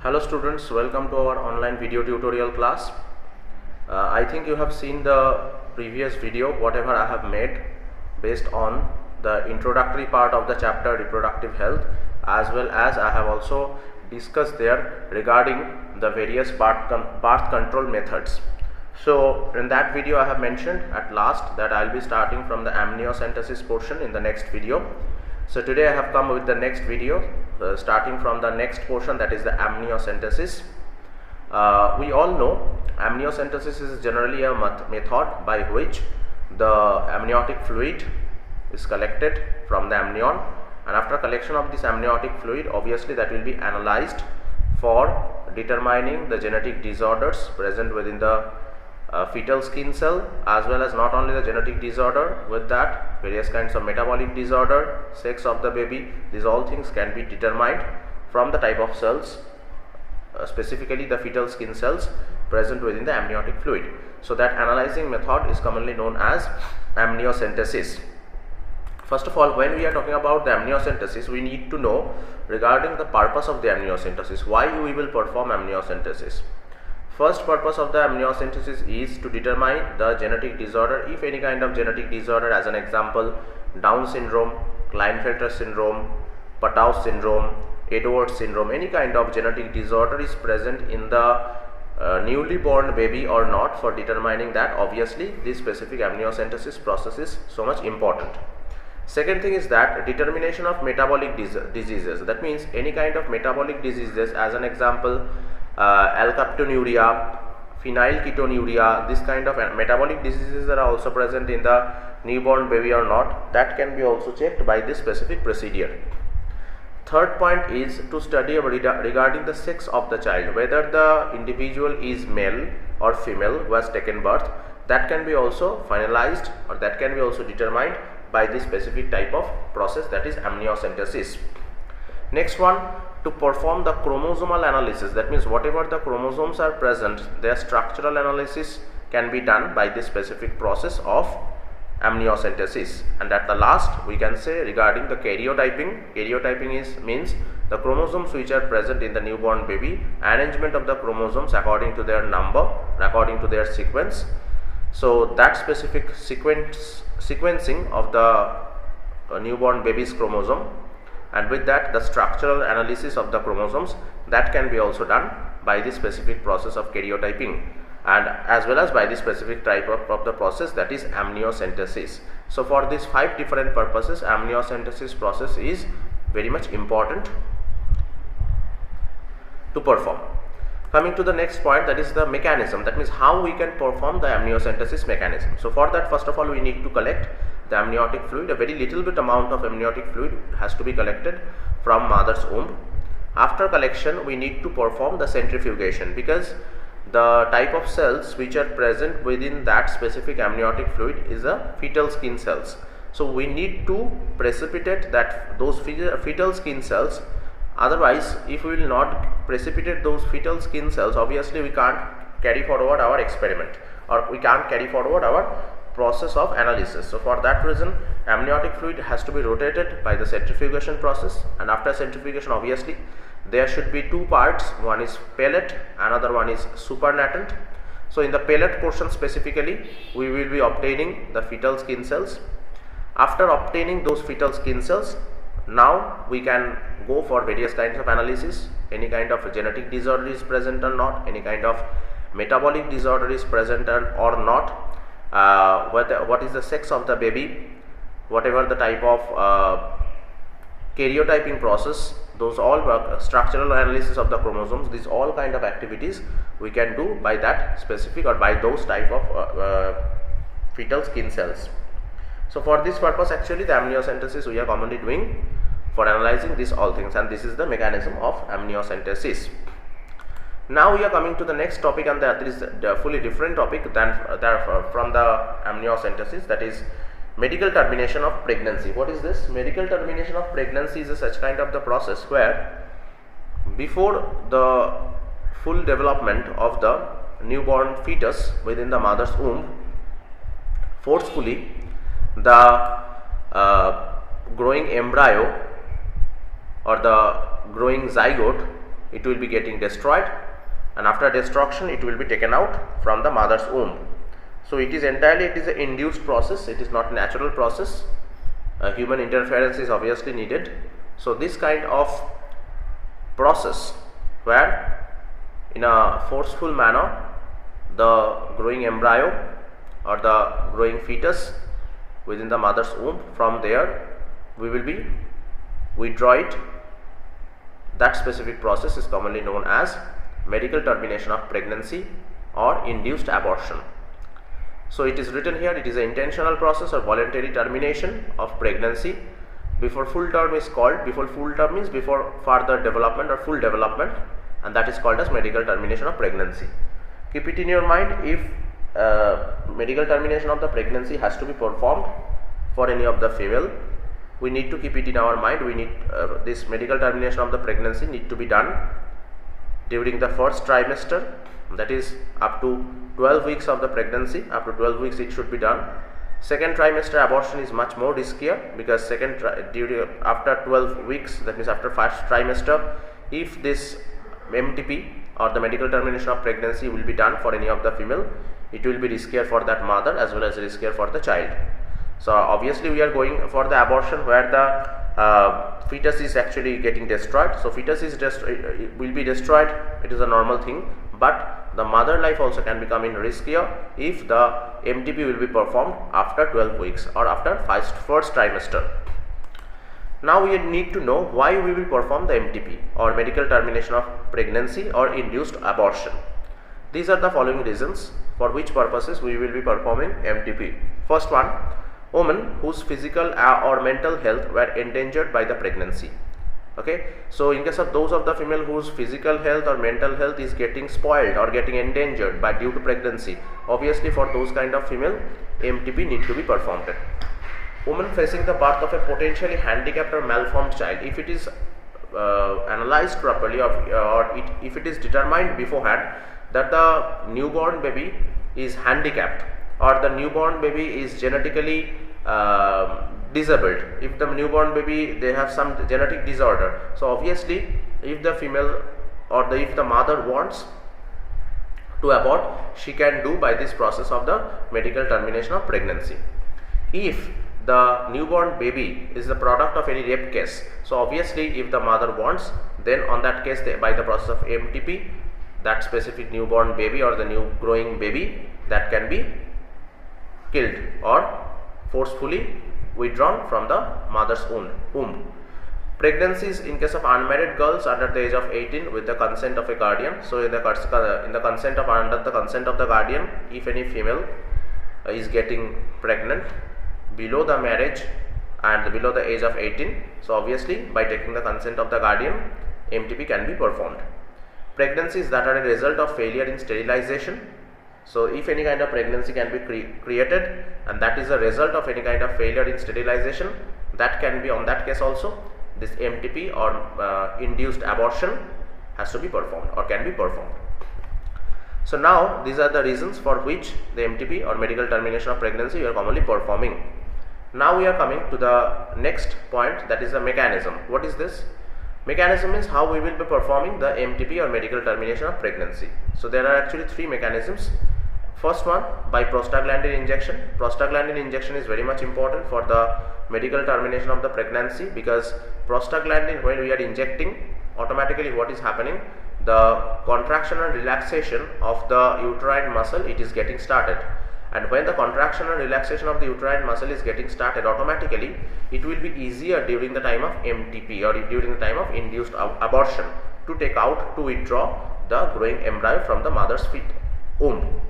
Hello students, welcome to our online video tutorial class. I think you have seen the previous video whatever I have made based on the introductory part of the chapter reproductive health, as well as I have also discussed there regarding the various birth control methods. So in that video I have mentioned at last that I will be starting from the amniocentesis portion in the next video. So today I have come with the next video starting from the next portion, that is the amniocentesis. We all know amniocentesis is generally a method by which the amniotic fluid is collected from the amnion, and after collection of this amniotic fluid, obviously that will be analyzed for determining the genetic disorders present within the fetal skin cell, as well as not only the genetic disorder, with that various kinds of metabolic disorder, sex of the baby. These all things can be determined from the type of cells, specifically the fetal skin cells present within the amniotic fluid. So that analyzing method is commonly known as amniocentesis. First of all, when we are talking about the amniocentesis, we need to know regarding the purpose of the amniocentesis, why we will perform amniocentesis. First purpose of the amniocentesis is to determine the genetic disorder, if any kind of genetic disorder, as an example Down syndrome, Klinefelter syndrome, Patau syndrome, Edwards syndrome, any kind of genetic disorder is present in the newly born baby or not. For determining that, obviously this specific amniocentesis process is so much important. Second thing is that determination of metabolic diseases, that means any kind of metabolic diseases, as an example alkaptonuria, phenylketonuria, this kind of metabolic diseases that are also present in the newborn baby or not, that can be also checked by this specific procedure. Third point is to study regarding the sex of the child, whether the individual is male or female who has taken birth. That can be also finalized, or that can be also determined by this specific type of process, that is amniocentesis. Next one, to perform the chromosomal analysis, that means whatever the chromosomes are present, their structural analysis can be done by this specific process of amniocentesis. And at the last, we can say regarding the karyotyping. Karyotyping means the chromosomes which are present in the newborn baby, arrangement of the chromosomes according to their number, according to their sequence. So that specific sequencing of the newborn baby's chromosome, and with that the structural analysis of the chromosomes, that can be also done by this specific process of karyotyping, and as well as by this specific type of the process, that is amniocentesis. So for these 5 different purposes, amniocentesis process is very much important to perform. Coming to the next point, that is the mechanism, that means how we can perform the amniocentesis mechanism. So for that, first of all, we need to collect the amniotic fluid. A very little bit amount of amniotic fluid has to be collected from mother's womb. After collection, we need to perform the centrifugation, because the type of cells which are present within that specific amniotic fluid is a fetal skin cells. So we need to precipitate those fetal skin cells. Otherwise, if we will not precipitate those fetal skin cells, obviously we can't carry forward our experiment, or we can't carry forward our process of analysis. So for that reason, amniotic fluid has to be rotated by the centrifugation process, and after centrifugation, obviously there should be 2 parts, one is pellet, another one is supernatant. So in the pellet portion specifically, we will be obtaining the fetal skin cells. After obtaining those fetal skin cells, now we can go for various kinds of analysis, any kind of genetic disorder is present or not, any kind of metabolic disorder is present or not, what is the sex of the baby, whatever the type of karyotyping process, those all work, structural analysis of the chromosomes, these all kind of activities we can do by that specific or by those type of fetal skin cells. So for this purpose, actually the amniocentesis we are commonly doing for analyzing these all things, and this is the mechanism of amniocentesis. Now we are coming to the next topic, and that is a fully different topic than from the amniocentesis, that is medical termination of pregnancy. What is this? Medical termination of pregnancy is a such kind of the process where before the full development of the newborn fetus within the mother's womb, forcefully the growing embryo or the growing zygote it will be getting destroyed, and after destruction it will be taken out from the mother's womb. So it is entirely, it is an induced process, it is not a natural process. Human interference is obviously needed. So this kind of process where in a forceful manner the growing embryo or the growing fetus within the mother's womb, from there we will be withdraw it, that specific process is commonly known as medical termination of pregnancy or induced abortion. So it is written here, it is an intentional process or voluntary termination of pregnancy before full term is called, before full term means before further development or full development, and that is called as medical termination of pregnancy. Keep it in your mind, if medical termination of the pregnancy has to be performed for any of the female, we need to keep it in our mind, we need this medical termination of the pregnancy need to be done during the first trimester, that is up to 12 weeks of the pregnancy. Up to 12 weeks it should be done. Second trimester abortion is much more riskier, because after 12 weeks, that means after first trimester, if this MTP or the medical termination of pregnancy will be done for any of the female, it will be riskier for that mother as well as riskier for the child. So obviously we are going for the abortion where the fetus is actually getting destroyed. So fetus is will be destroyed, it is a normal thing, but the mother life also can become riskier if the MTP will be performed after 12 weeks or after first trimester. Now we need to know why we will perform the MTP or medical termination of pregnancy or induced abortion. These are the following reasons for which purposes we will be performing MTP. First one, women whose physical or mental health were endangered by the pregnancy. Okay, so in case of those of the female whose physical health or mental health is getting spoiled or getting endangered by due to pregnancy, obviously for those kind of female, MTP need to be performed. Women facing the birth of a potentially handicapped or malformed child, if it is analyzed properly if it is determined beforehand that the newborn baby is handicapped or the newborn baby is genetically disabled, if the newborn baby they have some genetic disorder, so obviously if the female or if the mother wants to abort, she can do by this process of the medical termination of pregnancy. If the newborn baby is the product of any rape case, so obviously if the mother wants, then on that case by the process of MTP, that specific newborn baby or the new growing baby that can be killed or forcefully withdrawn from the mother's womb. Pregnancies in case of unmarried girls under the age of 18 with the consent of a guardian. So under the consent of the guardian, if any female is getting pregnant below the marriage and below the age of 18, so obviously by taking the consent of the guardian, MTP can be performed. Pregnancies that are a result of failure in sterilization. So if any kind of pregnancy can be created and that is a result of any kind of failure in sterilization, that can be, on that case also, this MTP or induced abortion has to be performed or can be performed. So now these are the reasons for which the MTP or medical termination of pregnancy we are commonly performing. Now we are coming to the next point, that is the mechanism. What is this? Mechanism is how we will be performing the MTP or medical termination of pregnancy. So there are actually three mechanisms. First one, by prostaglandin injection. Prostaglandin injection is very much important for the medical termination of the pregnancy, because prostaglandin, when we are injecting, automatically what is happening, the contraction and relaxation of the uterine muscle, it is getting started. And when the contraction and relaxation of the uterine muscle is getting started, automatically it will be easier during the time of MTP or during the time of induced abortion to withdraw the growing embryo from the mother's womb.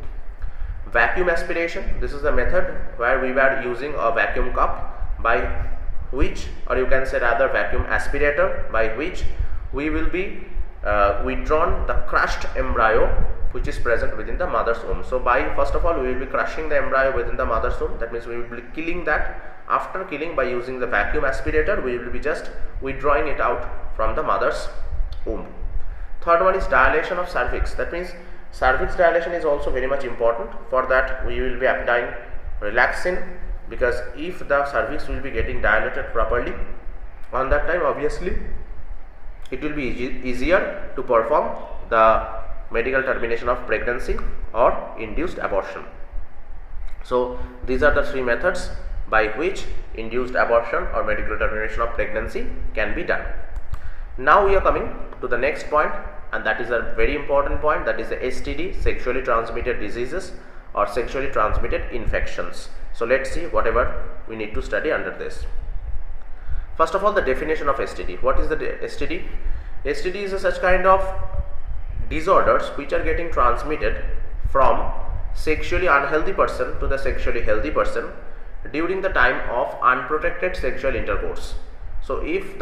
Vacuum aspiration, this is the method where we were using a vacuum cup by which, or you can say rather vacuum aspirator, by which we will be withdrawn the crushed embryo which is present within the mother's womb. So first of all we will be crushing the embryo within the mother's womb, that means we will be killing that. After killing, by using the vacuum aspirator, we will be just withdrawing it out from the mother's womb. Third one is dilation of cervix, that means cervix dilation is also very much important. For that we will be applying relaxin, because if the cervix will be getting dilated properly, on that time obviously it will be easier to perform the medical termination of pregnancy or induced abortion. So these are the three methods by which induced abortion or medical termination of pregnancy can be done. Now we are coming to the next point, and that is a very important point, that is the STD, sexually transmitted diseases or sexually transmitted infections. So let's see whatever we need to study under this. First of all, the definition of STD. What is the STD? STD is a such kind of disorders which are getting transmitted from sexually unhealthy person to the sexually healthy person during the time of unprotected sexual intercourse. So if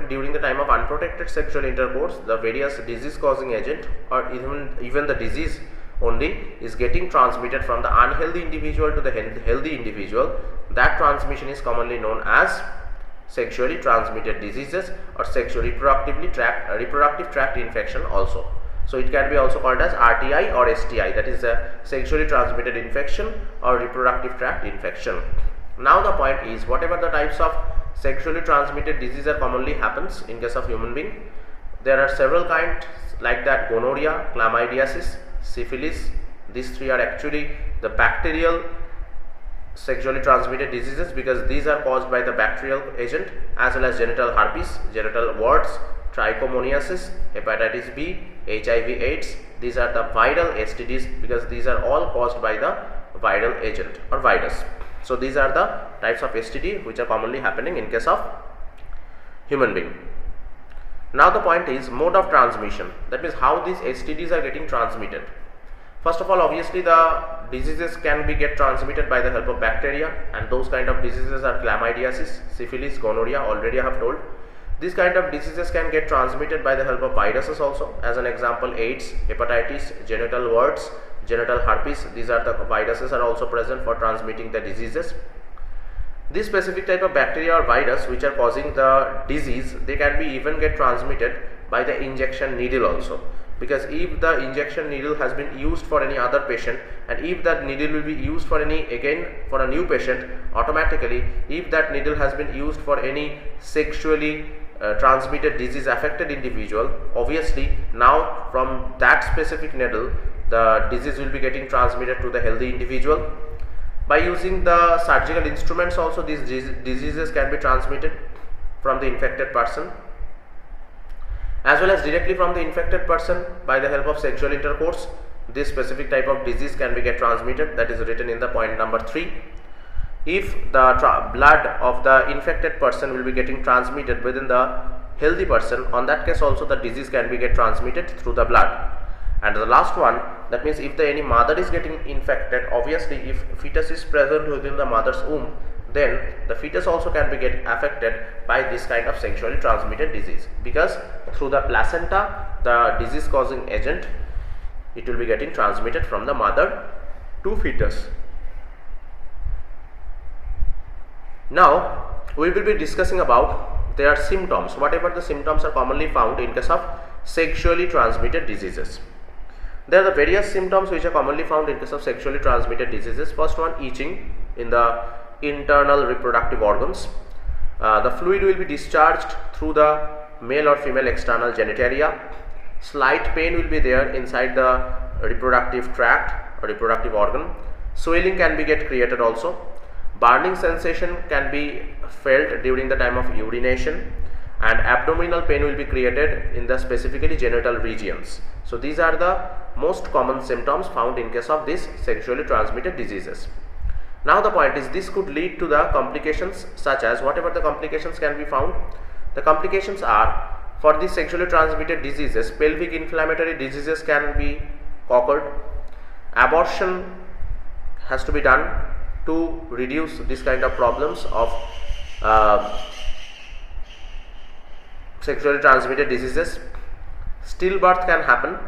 during the time of unprotected sexual intercourse, the various disease causing agent or even the disease only is getting transmitted from the unhealthy individual to the healthy individual, that transmission is commonly known as sexually transmitted diseases or sexual reproductive tract infection also. So it can be also called as RTI or STI, that is a sexually transmitted infection or reproductive tract infection. Now the point is, whatever the types of sexually transmitted disease are commonly happens in case of human being, there are several kinds like that: gonorrhea, chlamydiasis, syphilis. These three are actually the bacterial sexually transmitted diseases because these are caused by the bacterial agent, as well as genital herpes, genital warts, trichomoniasis, hepatitis B, HIV/AIDS. These are the viral STDs because these are all caused by the viral agent or virus. So these are the types of STD which are commonly happening in case of human being. Now the point is mode of transmission, that means how these STDs are getting transmitted. First of all, obviously the diseases can be transmitted by the help of bacteria, and those kind of diseases are chlamydiasis, syphilis, gonorrhea, already I have told. These kind of diseases can get transmitted by the help of viruses also, as an example AIDS, hepatitis, genital warts, genital herpes. These are the viruses are also present for transmitting the diseases. This specific type of bacteria or virus which are causing the disease, they can be even get transmitted by the injection needle also, because if the injection needle has been used for any other patient, and if that needle will be used for for a new patient, automatically if that needle has been used for any sexually transmitted disease affected individual, obviously now from that specific needle the disease will be getting transmitted to the healthy individual. By using the surgical instruments also, these diseases can be transmitted from the infected person, as well as directly from the infected person by the help of sexual intercourse. This specific type of disease can be get transmitted, that is written in the point number 3. If the blood of the infected person will be getting transmitted within the healthy person, on that case also the disease can be get transmitted through the blood. And the last one, that means if any mother is getting infected, obviously if fetus is present within the mother's womb, then the fetus also can be get affected by this kind of sexually transmitted disease, because through the placenta the disease causing agent, it will be getting transmitted from the mother to fetus. Now we will be discussing about their symptoms, whatever the symptoms are commonly found in case of sexually transmitted diseases. There are the various symptoms which are commonly found in case of sexually transmitted diseases. First one, itching in the internal reproductive organs. The fluid will be discharged through the male or female external genitalia. Slight pain will be there inside the reproductive tract or reproductive organ. Swelling can be get created also. Burning sensation can be felt during the time of urination, and abdominal pain will be created in the specifically genital regions. So these are the most common symptoms found in case of these sexually transmitted diseases. Now the point is, this could lead to the complications, such as whatever the complications can be found. The complications are, for these sexually transmitted diseases, pelvic inflammatory diseases can be occurred. Abortion has to be done to reduce this kind of problems of sexually transmitted diseases. Stillbirth can happen.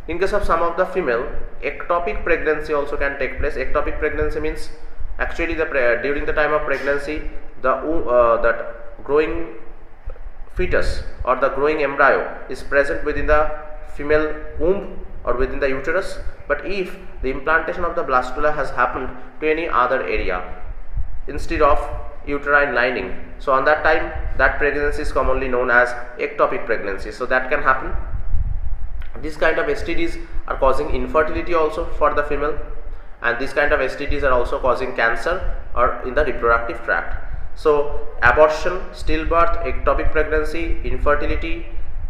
In case of some of the female, ectopic pregnancy also can take place. Ectopic pregnancy means actually during the time of pregnancy, that growing fetus or the growing embryo is present within the female womb or within the uterus, but if the implantation of the blastula has happened to any other area instead of uterine lining. So on that time, that pregnancy is commonly known as ectopic pregnancy. So that can happen. This kind of STDs are causing infertility also for the female, and this kind of STDs are also causing cancer or in the reproductive tract. So abortion, stillbirth, ectopic pregnancy, infertility,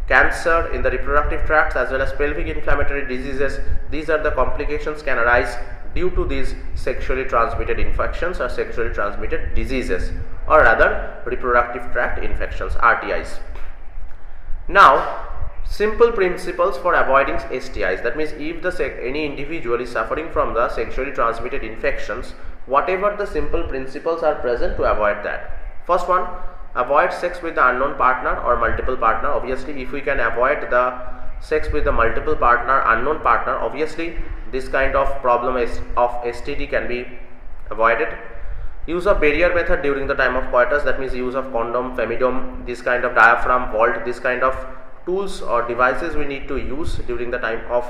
cancer in the reproductive tract, as well as pelvic inflammatory diseases, these are the complications can arise due to these sexually transmitted infections or sexually transmitted diseases, or rather reproductive tract infections, RTIs. Now, simple principles for avoiding STIs. That means if any individual is suffering from the sexually transmitted infections, whatever the simple principles are present to avoid that. First one, avoid sex with the unknown partner or multiple partner. Obviously, if we can avoid the sex with the multiple partner, unknown partner, obviously this kind of problem of STD can be avoided. Use of barrier method during the time of coitus. That means use of condom, femidome, this kind of diaphragm, vault, this kind of tools or devices we need to use during the time of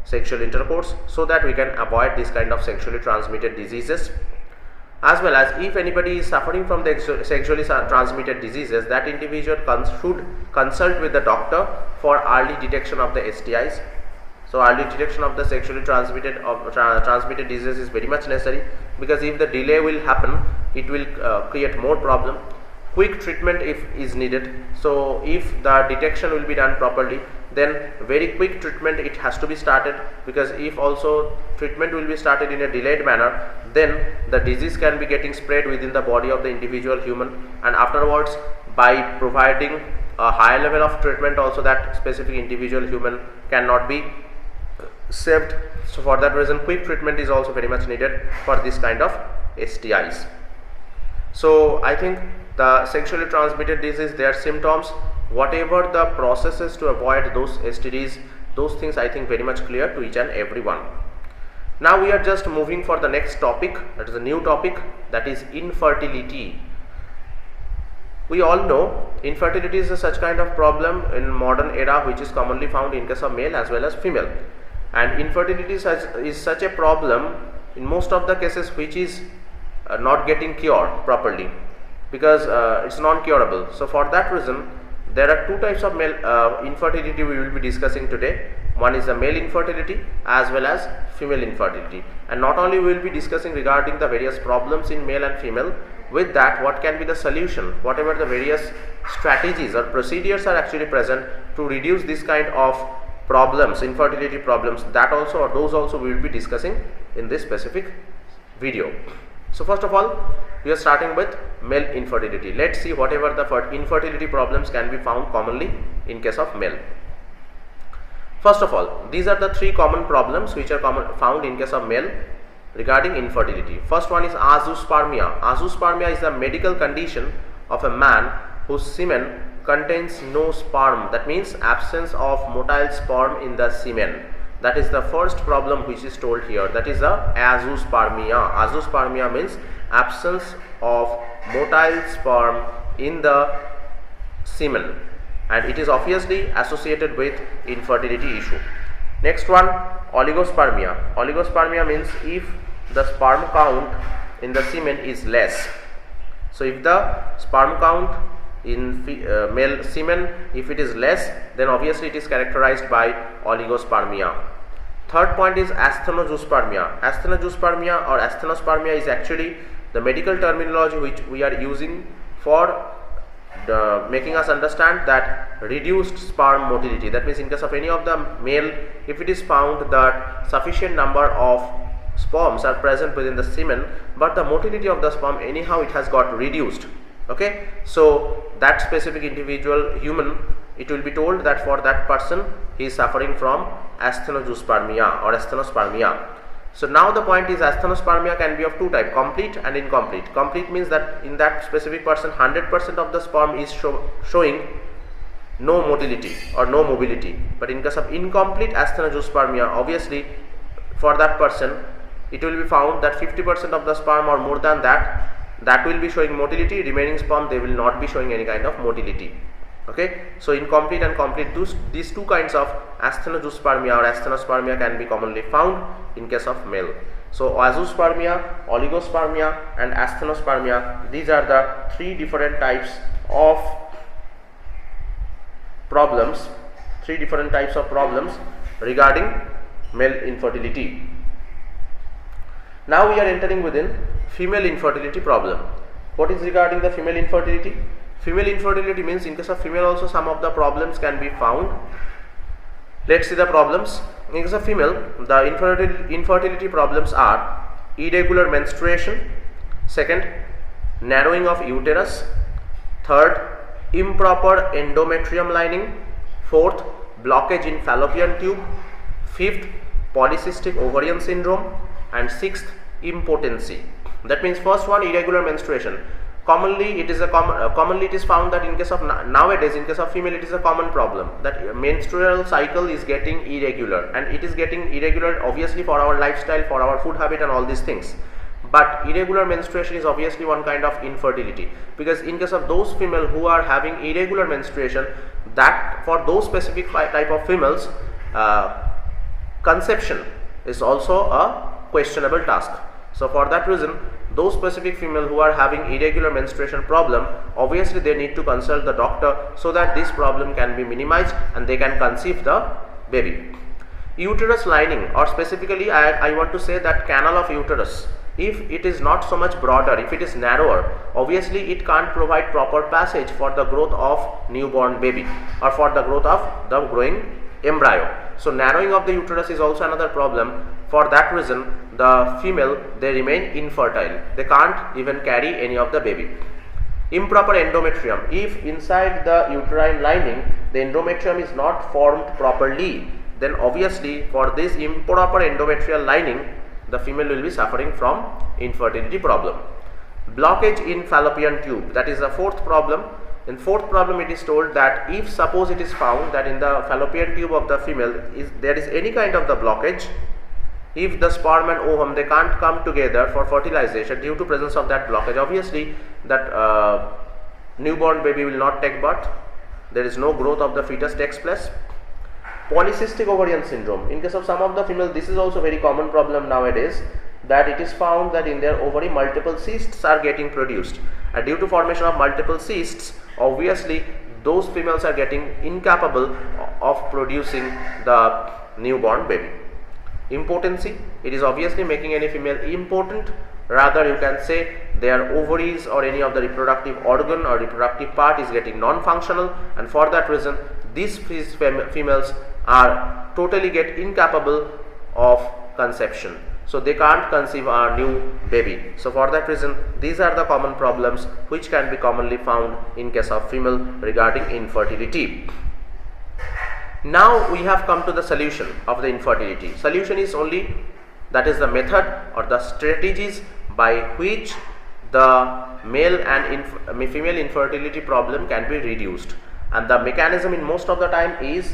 sexual intercourse, so that we can avoid this kind of sexually transmitted diseases. As well as if anybody is suffering from the sexually transmitted diseases, that individual should consult with the doctor for early detection of the STIs. So early detection of the sexually transmitted disease is very much necessary, because if the delay will happen, it will create more problem. Quick treatment if is needed. So if the detection will be done properly, then very quick treatment it has to be started, because if also treatment will be started in a delayed manner, then the disease can be getting spread within the body of the individual human, and afterwards by providing a higher level of treatment also, that specific individual human cannot be saved. So for that reason, quick treatment is also very much needed for this kind of STIs. So I think the sexually transmitted disease, their symptoms, whatever the processes to avoid those STDs, those things I think very much clear to each and every one. Now we are just moving for the next topic, that is a new topic, that is infertility. We all know infertility is such kind of problem in modern era which is commonly found in case of male as well as female, and infertility is such a problem in most of the cases which is not getting cured properly, because it's non-curable. So for that reason, there are two types of male infertility we will be discussing today. One is the male infertility as well as female infertility, and not only we will be discussing regarding the various problems in male and female, with that what can be the solution, whatever the various strategies or procedures are actually present to reduce this kind of problems, infertility problems, that also or those also we will be discussing in this specific video. So first of all, we are starting with male infertility. Let's see whatever the infertility problems can be found commonly in case of male. First of all, these are the three common problems which are found in case of male regarding infertility. First one is azoospermia. Azoospermia is a medical condition of a man whose semen contains no sperm. That means absence of motile sperm in the semen. That is the first problem which is told here. That is the azoospermia. Azoospermia means absence of motile sperm in the semen, and it is obviously associated with infertility issue. Next one, oligospermia. Oligospermia means if the sperm count in the semen is less. So if the sperm count in male semen, if it is less, then obviously it is characterized by oligospermia. Third point is asthenozoospermia. Asthenozoospermia or asthenospermia is actually the medical terminology which we are using for making us understand that reduced sperm motility. That means in case of any of the male, if it is found that sufficient number of sperms are present within the semen, but the motility of the sperm anyhow it has got reduced. Okay, so that specific individual human, it will be told that for that person he is suffering from asthenozoospermia or asthenospermia. So now the point is asthenospermia can be of two types, complete and incomplete. Complete means that in that specific person 100% of the sperm is showing no motility or no mobility, but in case of incomplete asthenozoospermia, obviously for that person it will be found that 50% of the sperm or more than that will be showing motility, remaining sperm they will not be showing any kind of motility. Okay, so incomplete and complete, these two kinds of asthenozoospermia or asthenospermia can be commonly found in case of male. So azoospermia, oligospermia and asthenospermia, these are the three different types of problems, regarding male infertility. Now we are entering within female infertility problem. What is regarding the female infertility? Female infertility means in case of female also some of the problems can be found. Let's see the problems. In case of female, the infertility problems are irregular menstruation, second, narrowing of uterus, third, improper endometrium lining, fourth, blockage in fallopian tube, fifth, polycystic ovarian syndrome, and sixth, impotency. That means first one, irregular menstruation. Commonly it is found that in case of nowadays, in case of female, it is a common problem that menstrual cycle is getting irregular, and it is getting irregular obviously for our lifestyle, for our food habit and all these things. But irregular menstruation is obviously one kind of infertility, because in case of those female who are having irregular menstruation, that for those specific type of females, conception is also a questionable task. So for that reason, those specific female who are having irregular menstruation problem, obviously they need to consult the doctor so that this problem can be minimized and they can conceive the baby. Uterus lining, or specifically I want to say that canal of uterus, if it is not so much broader, if it is narrower, obviously it can't provide proper passage for the growth of newborn baby or for the growth of the growing embryo. So narrowing of the uterus is also another problem. For that reason, the female, they remain infertile. They can't even carry any of the baby. Improper endometrium. If inside the uterine lining the endometrium is not formed properly, then obviously for this improper endometrial lining, the female will be suffering from infertility problem. Blockage in fallopian tube, that is the fourth problem. In fourth problem, it is told that if suppose it is found that in the fallopian tube of the female there is any kind of the blockage, if the sperm and ovum, they can't come together for fertilization due to presence of that blockage, obviously that newborn baby will not take birth. There is no growth of the fetus takes place. Polycystic ovarian syndrome. In case of some of the female, this is also very common problem nowadays, that it is found that in their ovary multiple cysts are getting produced, and due to formation of multiple cysts, obviously those females are getting incapable of producing the newborn baby. Impotency, it is obviously making any female impotent. Rather, you can say their ovaries or any of the reproductive organ or reproductive part is getting non-functional, and for that reason these females are totally get incapable of conception. So they can't conceive a new baby. So for that reason, these are the common problems which can be commonly found in case of female regarding infertility. Now we have come to the solution of the infertility. Solution is only, that is the method or the strategies by which the male and female infertility problem can be reduced, and the mechanism in most of the time is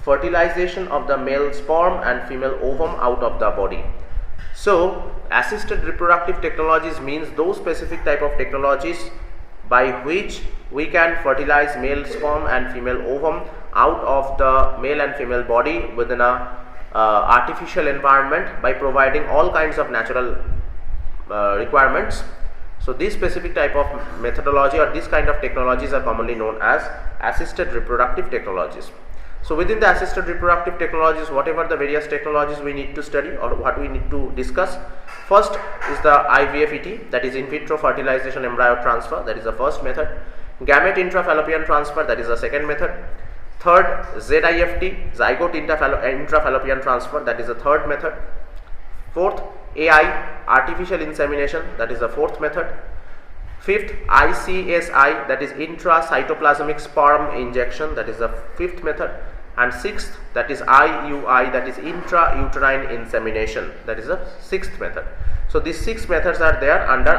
fertilization of the male sperm and female ovum out of the body. So assisted reproductive technologies means those specific type of technologies by which we can fertilize male sperm and female ovum out of the male and female body within a artificial environment by providing all kinds of natural requirements. So this specific type of methodology or this kind of technologies are commonly known as assisted reproductive technologies. So within the assisted reproductive technologies, whatever the various technologies we need to study or what we need to discuss, first is the IVFET, that is in vitro fertilization embryo transfer, that is the first method. Gamete intrafallopian transfer, that is the second method. Third, ZIFT, zygote intrafallopian transfer, that is the third method. Fourth, AI, artificial insemination, that is the fourth method. Fifth, ICSI, that is intracytoplasmic sperm injection, that is the fifth method. And sixth, that is IUI, that is intrauterine insemination, that is the sixth method. So these six methods are there under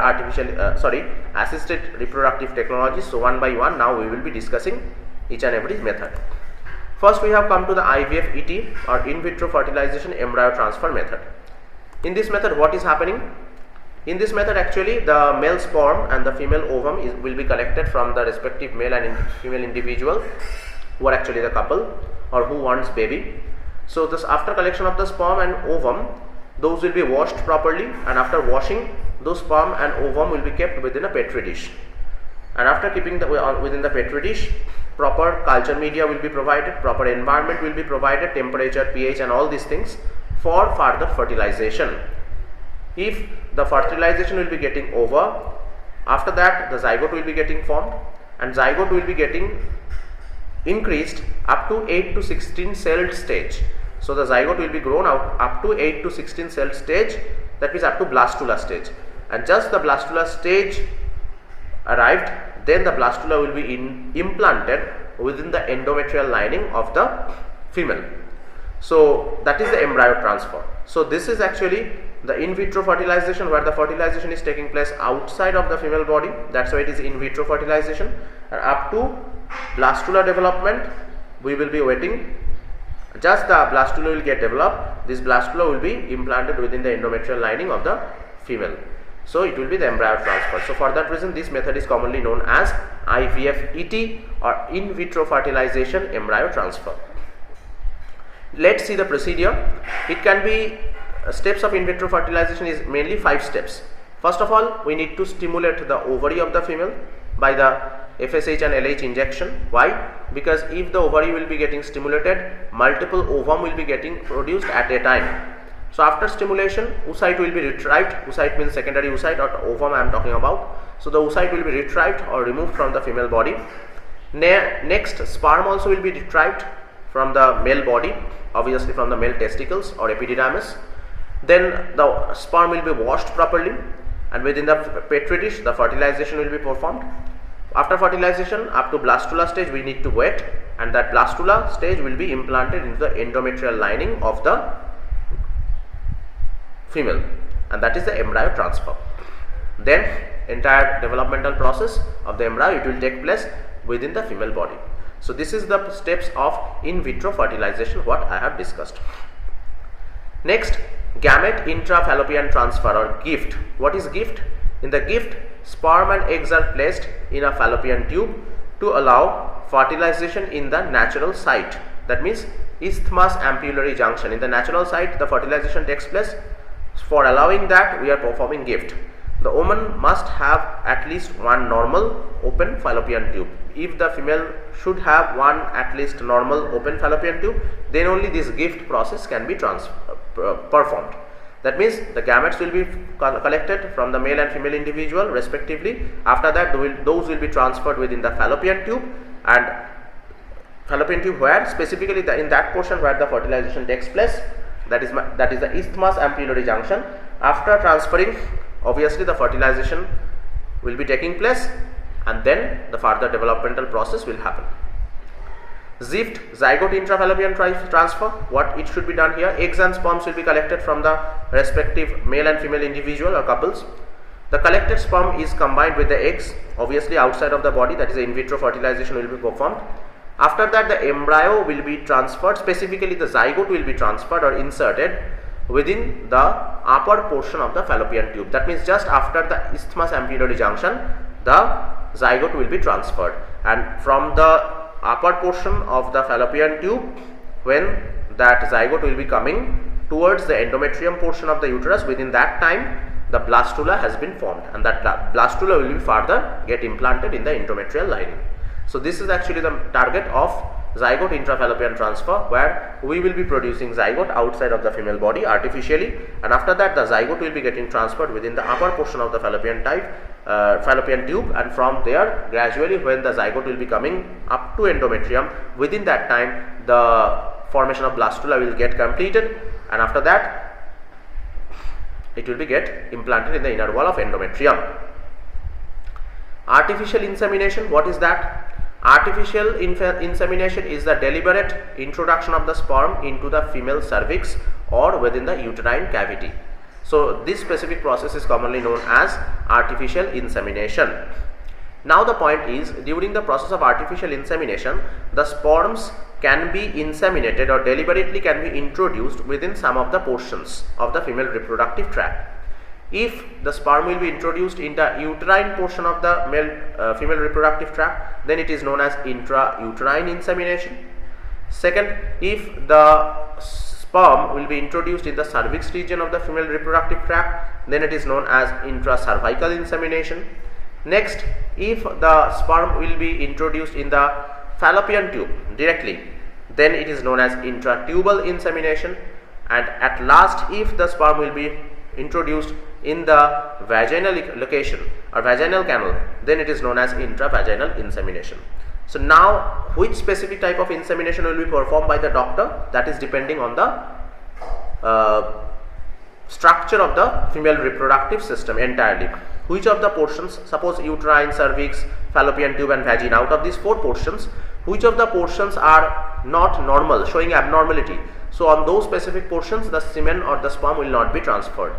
assisted reproductive technologies. So one by one now we will be discussing each and every method. First we have come to the IVFET or in vitro fertilization embryo transfer method. In this method, what is happening? In this method, actually the male sperm and the female ovum will be collected from the respective male and female individual who are actually the couple or who wants baby. So this after collection of the sperm and ovum, those will be washed properly, and after washing, those sperm and ovum will be kept within a petri dish. And after keeping within the petri dish, proper culture media will be provided, proper environment will be provided, temperature, pH and all these things for further fertilization. If the fertilization will be getting over, after that the zygote will be getting formed, and zygote will be getting increased up to 8 to 16 celled stage. So the zygote will be grown out up to 8 to 16 celled stage, that means up to blastula stage, and just the blastula stage arrived, then the blastula will be implanted within the endometrial lining of the female. So that is the embryo transfer. So this is actually the in vitro fertilization, where the fertilization is taking place outside of the female body. That's why it is in vitro fertilization. And up to blastula development, we will be waiting. Just the blastula will get developed. This blastula will be implanted within the endometrial lining of the female. So it will be the embryo transfer. So for that reason, this method is commonly known as IVF-ET or in vitro fertilization embryo transfer. Let's see the procedure. It can be steps of in vitro fertilization is mainly 5 steps. First of all, we need to stimulate the ovary of the female by the FSH and LH injection. Why? Because if the ovary will be getting stimulated, multiple ovum will be getting produced at a time. So after stimulation, oocyte will be retrieved. Oocyte means secondary oocyte, or ovum I am talking about. So the oocyte will be retrieved or removed from the female body. Next, sperm also will be retrieved from the male body, obviously from the male testicles or epididymis. Then the sperm will be washed properly, and within the petri dish the fertilization will be performed. After fertilization, up to blastula stage we need to wait, and that blastula stage will be implanted into the endometrial lining of the female, and that is the embryo transfer. Then entire developmental process of the embryo, it will take place within the female body. So this is the steps of in vitro fertilization what I have discussed. Next, gamete intrafallopian transfer or gift. What is gift? In the gift, sperm and eggs are placed in a fallopian tube to allow fertilization in the natural site. That means isthmus ampullary junction. In the natural site the fertilization takes place. For allowing that, we are performing gift. The woman must have at least one normal open fallopian tube. If the female should have one at least normal open fallopian tube, then only this gift process can be performed. That means the gametes will be collected from the male and female individual respectively. After that, those will be transferred within the fallopian tube, and fallopian tube where specifically in that portion where the fertilization takes place, that is the isthmus ampullary junction. After transferring, obviously the fertilization will be taking place, and then the further developmental process will happen. ZIFT, zygote intrafallopian transfer. What it should be done here? Eggs and sperms will be collected from the respective male and female individual or couples. The collected sperm is combined with the eggs, obviously outside of the body, that is the in vitro fertilization will be performed. After that, the embryo will be transferred, specifically the zygote will be transferred or inserted within the upper portion of the fallopian tube. That means just after the isthmus ampullary junction, the zygote will be transferred, and from the upper portion of the fallopian tube, when that zygote will be coming towards the endometrium portion of the uterus, within that time the blastula has been formed, and that blastula will be further get implanted in the endometrial lining. So this is actually the target of zygote intrafallopian transfer, where we will be producing zygote outside of the female body artificially, and after that the zygote will be getting transferred within the upper portion of the fallopian tube, and from there gradually when the zygote will be coming up to endometrium, within that time the formation of blastula will get completed, and after that it will be get implanted in the inner wall of endometrium. Artificial insemination, what is that? Artificial insemination is the deliberate introduction of the sperm into the female cervix or within the uterine cavity. So this specific process is commonly known as artificial insemination. Now the point is, during the process of artificial insemination, the sperms can be inseminated or deliberately can be introduced within some of the portions of the female reproductive tract. If the sperm will be introduced in the uterine portion of the female reproductive tract, then it is known as intrauterine insemination. Second, if the sperm will be introduced in the cervix region of the female reproductive tract, then it is known as intracervical insemination. Next, if the sperm will be introduced in the fallopian tube directly, then it is known as intratubal insemination. And at last, if the sperm will be introduced in the vaginal location or vaginal canal, then it is known as intravaginal insemination. So now, which specific type of insemination will be performed by the doctor, that is depending on the structure of the female reproductive system entirely. Which of the portions, suppose uterine, cervix, fallopian tube and vagina, out of these 4 portions, which of the portions are not normal, showing abnormality? So on those specific portions, the semen or the sperm will not be transferred.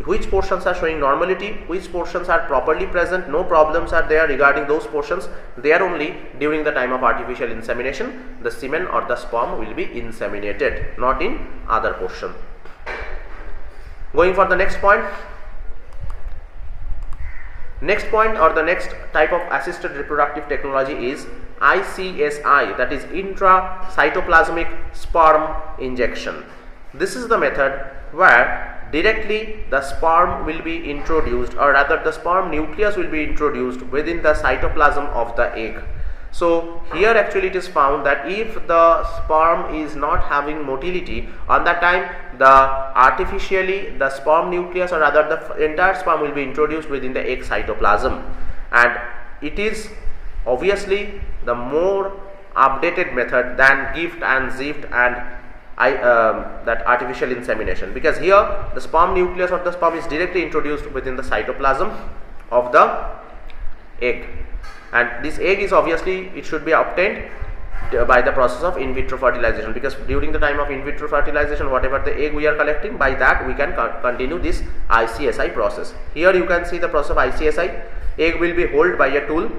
Which portions are showing normality, which portions are properly present, no problems are there regarding those portions, there only during the time of artificial insemination the semen or the sperm will be inseminated, not in other portion. Going for the next point. Next point or the next type of assisted reproductive technology is ICSI, that is intracytoplasmic sperm injection. This is the method where directly the sperm will be introduced, or rather the sperm nucleus will be introduced within the cytoplasm of the egg. So here actually it is found that if the sperm is not having motility, on that time the artificially the sperm nucleus, or rather the entire sperm will be introduced within the egg cytoplasm, and it is obviously the more updated method than GIFT and ZIFT and that artificial insemination, because here the sperm nucleus of the sperm is directly introduced within the cytoplasm of the egg, and this egg is obviously, it should be obtained by the process of in vitro fertilization, because during the time of in vitro fertilization, whatever the egg we are collecting, by that we can continue this ICSI process. Here you can see the process of ICSI. Egg will be held by a tool,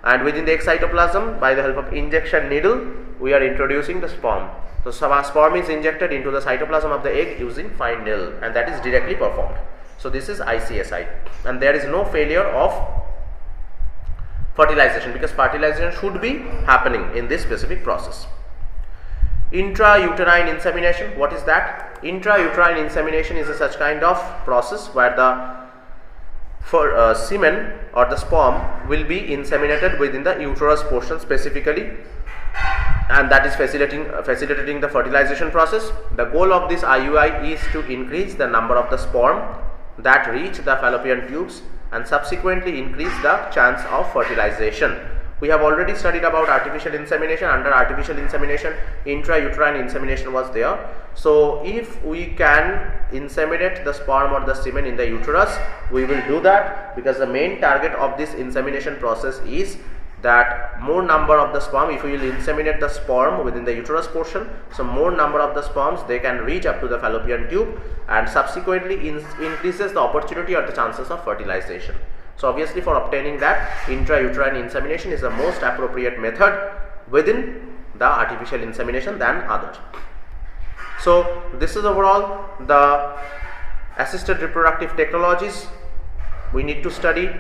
and within the egg cytoplasm, by the help of injection needle, we are introducing the sperm. So sperm is injected into the cytoplasm of the egg using fine needle, and that is directly performed. So this is ICSI, and there is no failure of fertilization, because fertilization should be happening in this specific process. Intrauterine insemination, what is that? Intrauterine insemination is a such kind of process where the semen or the sperm will be inseminated within the uterus portion specifically, and that is facilitating the fertilization process. The goal of this IUI is to increase the number of the sperm that reach the fallopian tubes and subsequently increase the chance of fertilization. We have already studied about artificial insemination. Under artificial insemination, intrauterine insemination was there. So if we can inseminate the sperm or the semen in the uterus, we will do that, because the main target of this insemination process is that more number of the sperm, if we will inseminate the sperm within the uterus portion, so more number of the sperms, they can reach up to the fallopian tube and subsequently increases the opportunity or the chances of fertilization. So obviously for obtaining that, intrauterine insemination is the most appropriate method within the artificial insemination than others. So this is overall the assisted reproductive technologies we need to study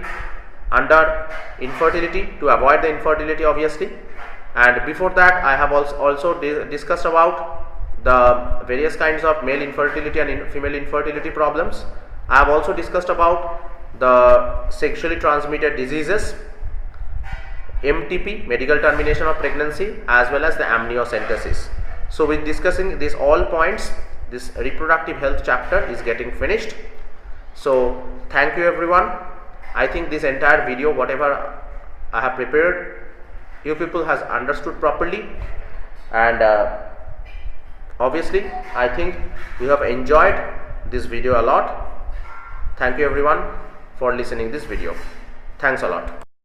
under infertility, to avoid the infertility obviously. And before that, I have also discussed about the various kinds of male infertility and female infertility problems. I have also discussed about the sexually transmitted diseases, MTP, medical termination of pregnancy, as well as the amniocentesis. So with discussing these all points, this reproductive health chapter is getting finished. So thank you everyone. I think this entire video, whatever I have prepared, you people has understood properly, and obviously I think you have enjoyed this video a lot. Thank you everyone for listening this video. Thanks a lot.